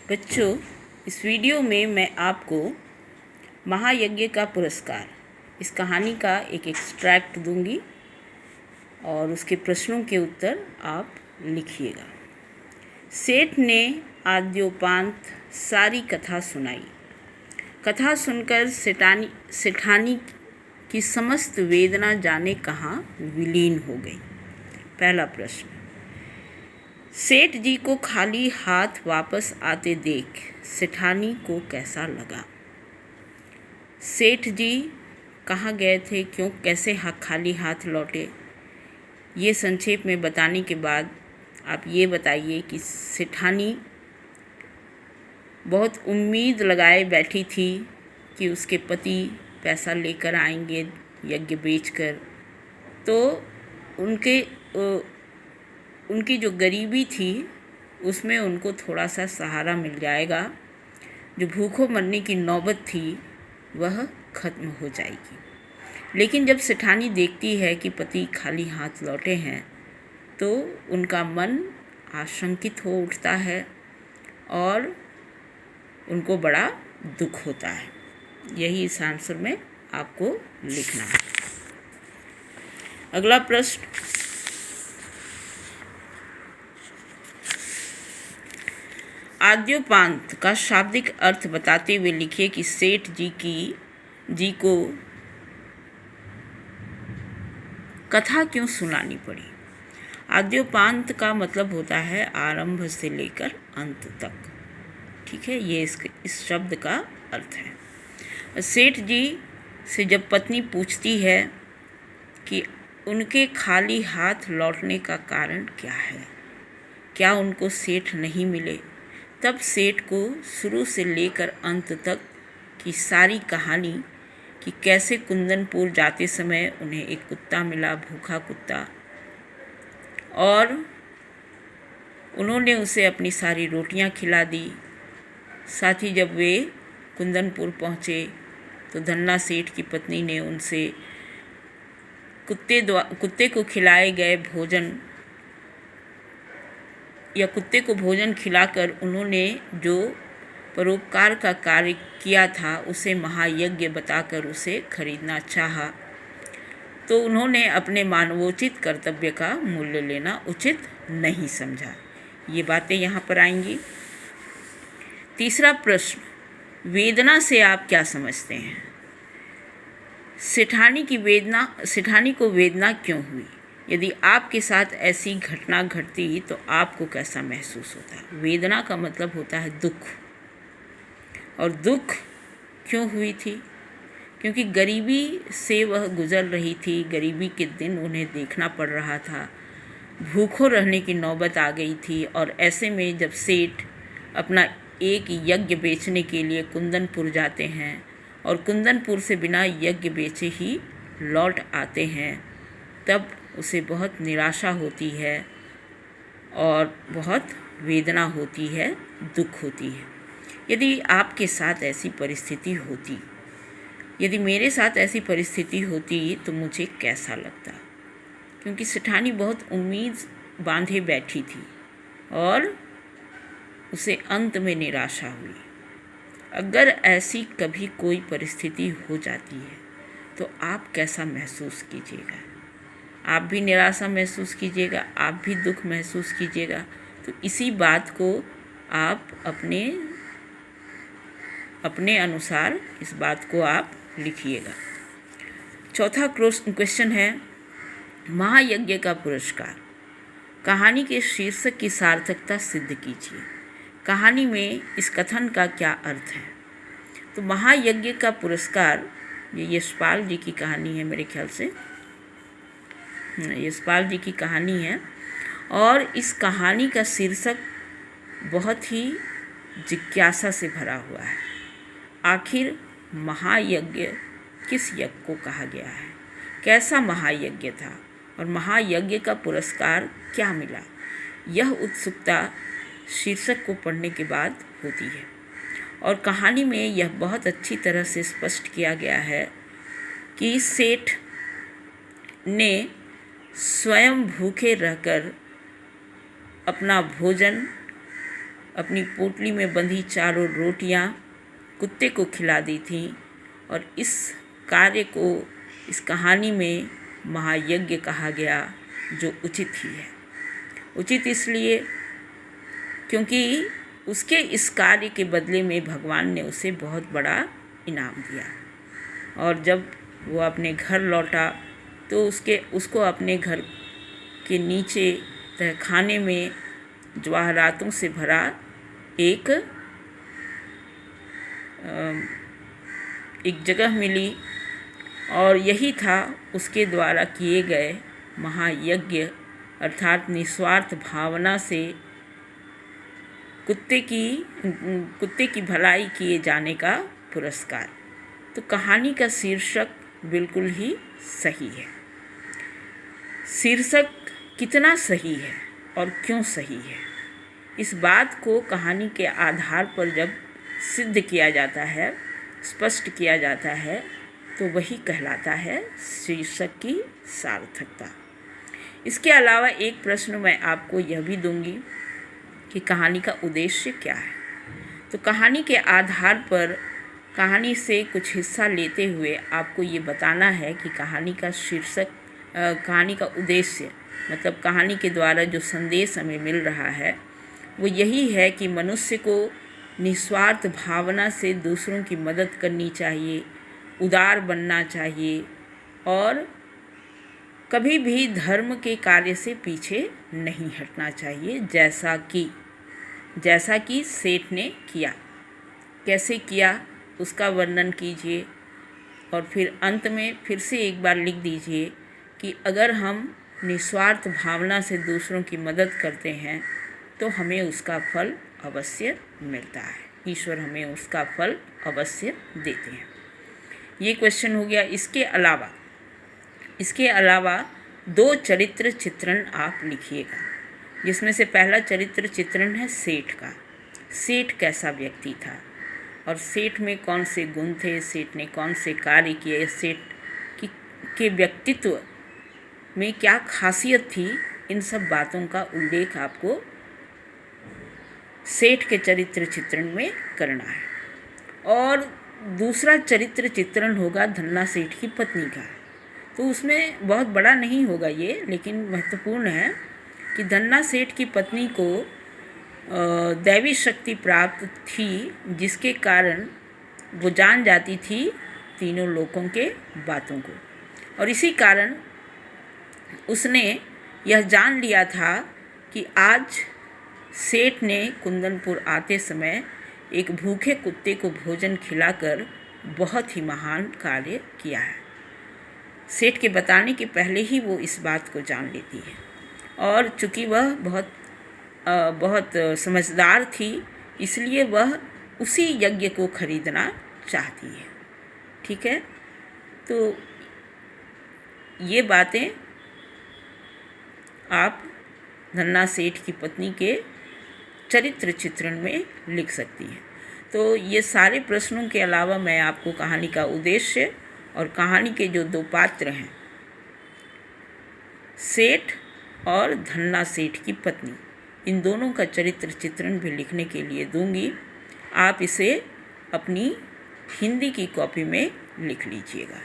बच्चों, इस वीडियो में मैं आपको महायज्ञ का पुरस्कार इस कहानी का एक एक्सट्रैक्ट दूंगी और उसके प्रश्नों के उत्तर आप लिखिएगा। सेठ ने आद्योपांत सारी कथा सुनाई। कथा सुनकर सेठानी की समस्त वेदना जाने कहाँ विलीन हो गई। पहला प्रश्न, सेठ जी को खाली हाथ वापस आते देख सेठानी को कैसा लगा? सेठ जी कहाँ गए थे, क्यों, कैसे खाली हाथ लौटे? ये संक्षेप में बताने के बाद आप ये बताइए कि सेठानी बहुत उम्मीद लगाए बैठी थी कि उसके पति पैसा लेकर आएंगे यज्ञ बेचकर, तो उनकी जो गरीबी थी उसमें उनको थोड़ा सा सहारा मिल जाएगा। जो भूखों मरने की नौबत थी वह खत्म हो जाएगी। लेकिन जब सेठानी देखती है कि पति खाली हाथ लौटे हैं तो उनका मन आशंकित हो उठता है और उनको बड़ा दुख होता है। यही इस आंसर में आपको लिखना है। अगला प्रश्न, आद्योपांत का शाब्दिक अर्थ बताते हुए लिखिए कि सेठ जी को कथा क्यों सुनानी पड़ी। आद्योपांत का मतलब होता है आरंभ से लेकर अंत तक। ठीक है, ये इस शब्द का अर्थ है। सेठ जी से जब पत्नी पूछती है कि उनके खाली हाथ लौटने का कारण क्या है, क्या उनको सेठ नहीं मिले, तब सेठ को शुरू से लेकर अंत तक की सारी कहानी कि कैसे कुंदनपुर जाते समय उन्हें एक कुत्ता मिला, भूखा कुत्ता, और उन्होंने उसे अपनी सारी रोटियां खिला दी। साथ ही जब वे कुंदनपुर पहुँचे तो धन्ना सेठ की पत्नी ने उनसे कुत्ते को खिलाए गए भोजन या कुत्ते को भोजन खिलाकर उन्होंने जो परोपकार का कार्य किया था उसे महायज्ञ बताकर उसे खरीदना चाहा, तो उन्होंने अपने मानवोचित कर्तव्य का मूल्य लेना उचित नहीं समझा। ये बातें यहाँ पर आएंगी। तीसरा प्रश्न, वेदना से आप क्या समझते हैं? सेठानी को वेदना क्यों हुई? यदि आपके साथ ऐसी घटना घटती तो आपको कैसा महसूस होता? वेदना का मतलब होता है दुख, और दुख क्यों हुई थी? क्योंकि गरीबी से वह गुजर रही थी, गरीबी के दिन उन्हें देखना पड़ रहा था, भूखों रहने की नौबत आ गई थी। और ऐसे में जब सेठ अपना एक यज्ञ बेचने के लिए कुंदनपुर जाते हैं और कुंदनपुर से बिना यज्ञ बेचे ही लौट आते हैं, तब उसे बहुत निराशा होती है और बहुत वेदना होती है, दुख होती है। यदि आपके साथ ऐसी परिस्थिति होती, यदि मेरे साथ ऐसी परिस्थिति होती तो मुझे कैसा लगता? क्योंकि सेठानी बहुत उम्मीद बांधे बैठी थी और उसे अंत में निराशा हुई। अगर ऐसी कभी कोई परिस्थिति हो जाती है तो आप कैसा महसूस कीजिएगा? आप भी निराशा महसूस कीजिएगा, आप भी दुख महसूस कीजिएगा। तो इसी बात को आप अपने अनुसार इस बात को आप लिखिएगा। चौथा क्वेश्चन है, महायज्ञ का पुरस्कार। कहानी के शीर्षक की सार्थकता सिद्ध कीजिए। कहानी में इस कथन का क्या अर्थ है? तो महायज्ञ का पुरस्कार, ये यशपाल जी की कहानी है, मेरे ख्याल से यशपाल जी की कहानी है, और इस कहानी का शीर्षक बहुत ही जिज्ञासा से भरा हुआ है। आखिर महायज्ञ किस यज्ञ को कहा गया है, कैसा महायज्ञ था और महायज्ञ का पुरस्कार क्या मिला? यह उत्सुकता शीर्षक को पढ़ने के बाद होती है। और कहानी में यह बहुत अच्छी तरह से स्पष्ट किया गया है कि सेठ ने स्वयं भूखे रहकर अपना भोजन अपनी पोटली में बंधी चारों रोटियां कुत्ते को खिला दी थीं और इस कार्य को इस कहानी में महायज्ञ कहा गया, जो उचित ही है। उचित इसलिए क्योंकि उसके इस कार्य के बदले में भगवान ने उसे बहुत बड़ा इनाम दिया। और जब वो अपने घर लौटा तो उसको अपने घर के नीचे तहखाने में जवाहरातों से भरा एक जगह मिली और यही था उसके द्वारा किए गए महायज्ञ, अर्थात निस्वार्थ भावना से कुत्ते की भलाई किए जाने का पुरस्कार। तो कहानी का शीर्षक बिल्कुल ही सही है। शीर्षक कितना सही है और क्यों सही है, इस बात को कहानी के आधार पर जब सिद्ध किया जाता है, स्पष्ट किया जाता है, तो वही कहलाता है शीर्षक की सार्थकता। इसके अलावा एक प्रश्न मैं आपको यह भी दूंगी कि कहानी का उद्देश्य क्या है। तो कहानी के आधार पर कहानी से कुछ हिस्सा लेते हुए आपको ये बताना है कि कहानी का उद्देश्य, मतलब कहानी के द्वारा जो संदेश हमें मिल रहा है वो यही है कि मनुष्य को निस्वार्थ भावना से दूसरों की मदद करनी चाहिए, उदार बनना चाहिए और कभी भी धर्म के कार्य से पीछे नहीं हटना चाहिए, जैसा कि सेठ ने किया। कैसे किया उसका वर्णन कीजिए और फिर अंत में फिर से एक बार लिख दीजिए कि अगर हम निस्वार्थ भावना से दूसरों की मदद करते हैं तो हमें उसका फल अवश्य मिलता है, ईश्वर हमें उसका फल अवश्य देते हैं। ये क्वेश्चन हो गया। इसके अलावा 2 चरित्र चित्रण आप लिखिएगा, जिसमें से पहला चरित्र चित्रण है सेठ का। सेठ कैसा व्यक्ति था और सेठ में कौन से गुण थे, सेठ ने कौन से कार्य किए, सेठ के व्यक्तित्व में क्या खासियत थी, इन सब बातों का उल्लेख आपको सेठ के चरित्र चित्रण में करना है। और दूसरा चरित्र चित्रण होगा धन्ना सेठ की पत्नी का। तो उसमें बहुत बड़ा नहीं होगा ये, लेकिन महत्वपूर्ण है कि धन्ना सेठ की पत्नी को दैवी शक्ति प्राप्त थी, जिसके कारण वो जान जाती थी तीनों लोकों के बातों को, और इसी कारण उसने यह जान लिया था कि आज सेठ ने कुंदनपुर आते समय एक भूखे कुत्ते को भोजन खिलाकर बहुत ही महान कार्य किया है। सेठ के बताने के पहले ही वो इस बात को जान लेती है, और चूँकि वह बहुत समझदार थी, इसलिए वह उसी यज्ञ को खरीदना चाहती है। ठीक है, तो ये बातें आप धन्ना सेठ की पत्नी के चरित्र चित्रण में लिख सकती हैं। तो ये सारे प्रश्नों के अलावा मैं आपको कहानी का उद्देश्य और कहानी के जो 2 पात्र हैं, सेठ और धन्ना सेठ की पत्नी, इन दोनों का चरित्र चित्रण भी लिखने के लिए दूंगी। आप इसे अपनी हिंदी की कॉपी में लिख लीजिएगा।